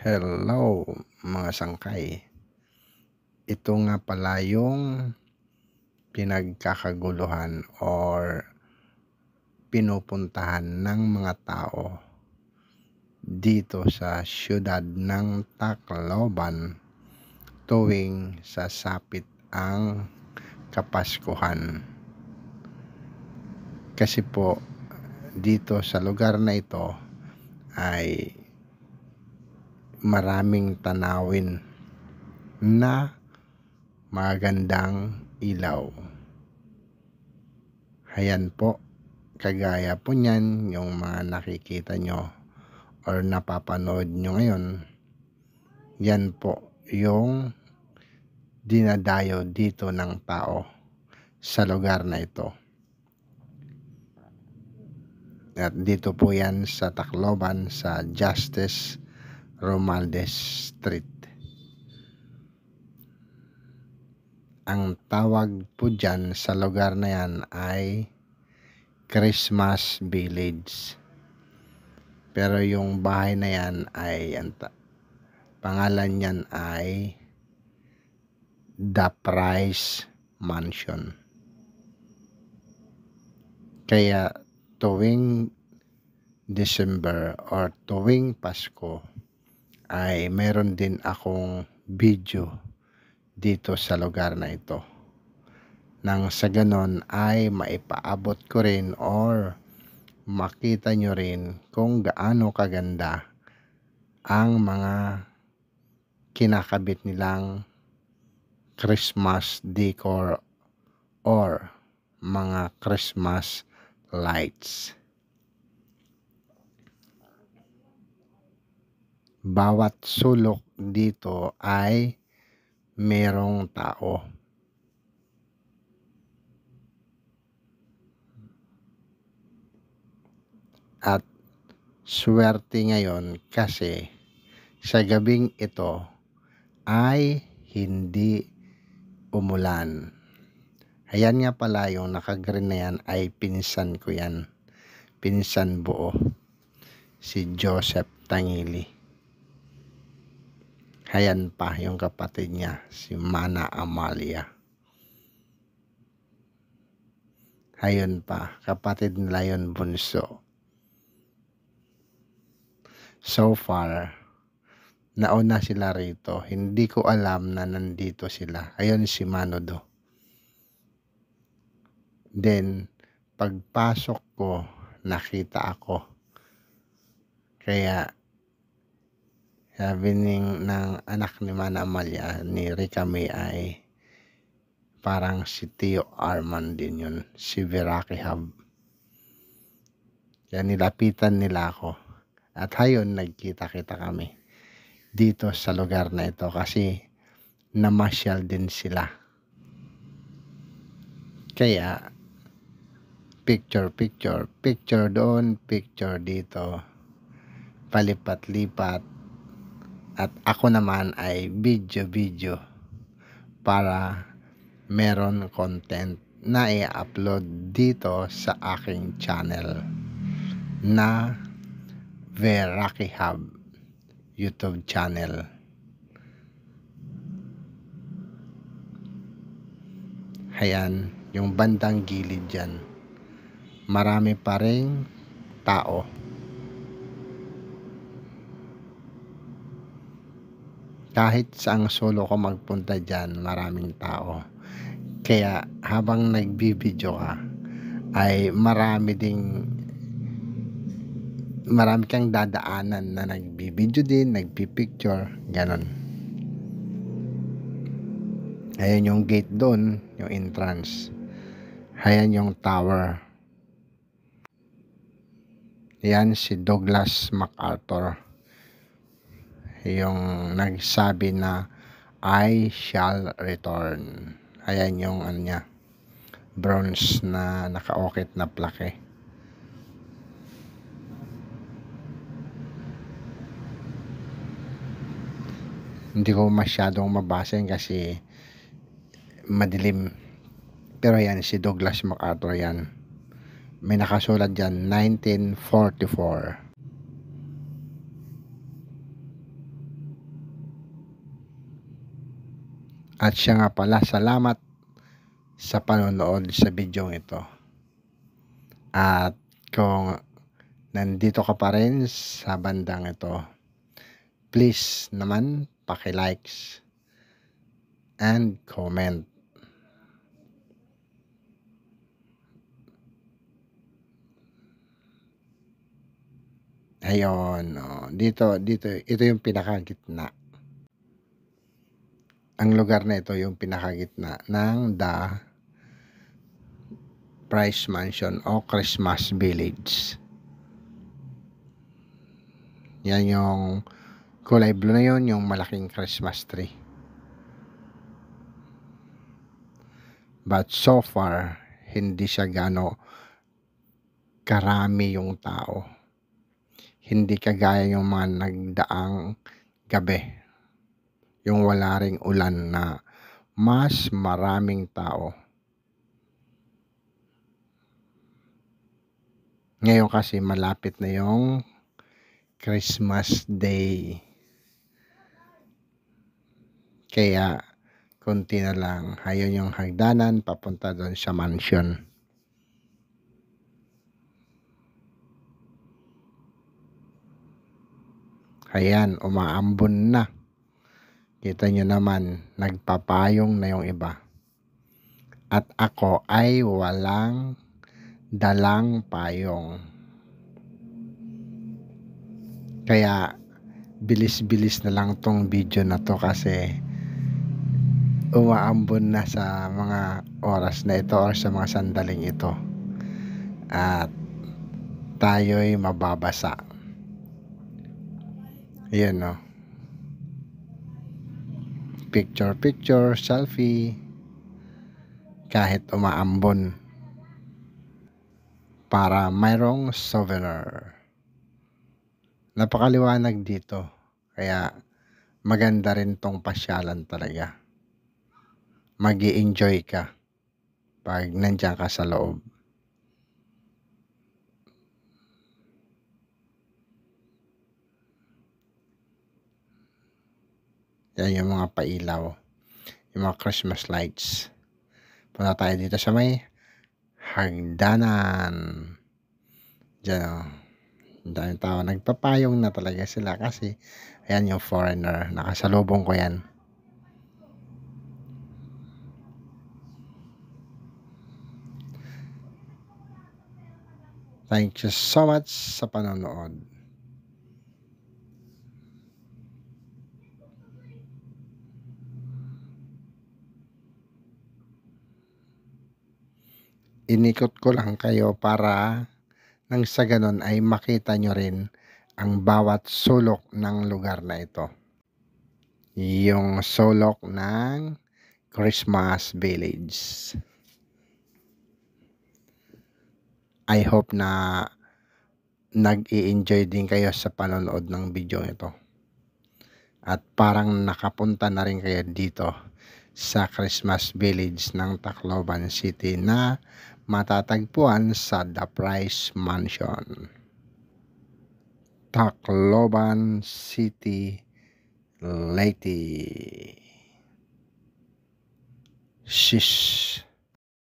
Hello mga sangkay. Ito nga pala yung pinagkakaguluhan or pinupuntahan ng mga tao dito sa siyudad ng Tacloban tuwing sasapit ang Kapaskuhan. Kasi po dito sa lugar na ito ay maraming tanawin na magandang ilaw. Ayan po, kagaya po niyan yung mga nakikita nyo or napapanood nyo ngayon. Yan po yung dinadayo dito ng tao sa lugar na ito. At dito po yan sa Tacloban sa Justice Romualdez Street. Ang tawag po dyan sa lugar na yan ay Christmas Village. Pero yung bahay na yan ay pangalan niyan ay The Price Mansion. Kaya tuwing December or tuwing Pasko ay meron din akong video dito sa lugar na ito. Nang sa ganon ay maipaabot ko rin or makita nyo rin kung gaano kaganda ang mga kinakabit nilang Christmas decor or mga Christmas lights. Bawat sulok dito ay merong tao. At swerte ngayon kasi sa gabing ito ay hindi umulan. Ayan nga pala, yung nakagreen na yan ay pinsan ko yan. Pinsan buo. Si Joseph Tangili. Ayan pa yung kapatid niya, si Mana Amalia. Ayun pa, kapatid nila yun bunso. So far, nauna sila rito. Hindi ko alam na nandito sila. Ayun si Manodo. Then, pagpasok ko, nakita ako. Kaya, sabi ng anak ni Mana Amalia, ni Rica May ay parang si Tio Arman din yun, si Veraki Hub. Kaya nilapitan nila ako. At hayon, nagkita-kita kami dito sa lugar na ito kasi namasyal din sila. Kaya, picture doon, picture dito, palipat-lipat. At ako naman ay video para meron content na i-upload dito sa aking channel na Veraki Hub YouTube channel. Ayan, yung bandang gilid dyan. Marami pa ring tao. Kahit saang solo ko magpunta dyan, maraming tao. Kaya habang nagbibideo ka, ay marami kang dadaanan na nagbibideo din, nagpipicture, ganon. Ayan yung gate doon, yung entrance. Ayan yung tower. Ayan si Douglas MacArthur, yung nagsabi na I shall return. Ayan yung niya, bronze na nakaokit na plaque. Hindi ko masyadong mabasin kasi madilim. Pero yan, si Douglas MacArthur yan. May nakasulat dyan, 1944. At siya nga pala, salamat sa panonood sa video ito. At kung nandito ka pa rin sa bandang ito, please naman paki-likes and comment. Ayun, dito, ito yung pinakagitna. Ang lugar na ito yung pinakagitna ng The Price Mansion o Christmas Village. Yan yung kulay blue na yun, yung malaking Christmas tree. But so far, hindi siya gano karami yung tao. Hindi kagaya yung mga nagdaang gabi. Yung wala ring ulan na mas maraming tao. Ngayon kasi malapit na yung Christmas Day. Kaya konti na lang. Ayun yung hagdanan papunta doon sa mansion. Ayan, umaambon na. Kita nyo naman, nagpapayong na yung iba. At ako ay walang dalang payong. Kaya bilis-bilis na lang tong video na to kasi umaambon na sa mga oras na ito or sa mga sandaling ito. At tayo'y mababasa. Ayan, no? Picture, selfie. Kahit umaambon. Para mayroong souvenir. Napakaliwanag dito. Kaya maganda rin tong pasyalan talaga. Mag-i-enjoy ka pag nandiyan ka sa loob. Yan yung mga pailaw. Yung mga Christmas lights. Punta tayo dito sa may hagdanan. Diyan, o. Ang daming tao. Nagpapayong na talaga sila kasi ayan yung foreigner. Nakasalubong ko yan. Thank you so much sa panonood. Inikot ko lang kayo para nang sa ganun ay makita nyo rin ang bawat sulok ng lugar na ito. Yung sulok ng Christmas Village. I hope na nag-i-enjoy din kayo sa panonood ng video ito. At parang nakapunta na rin kayo dito sa Christmas Village ng Tacloban City na matatagpuan sa The Price Mansion. Tacloban City, Leyte. Shish.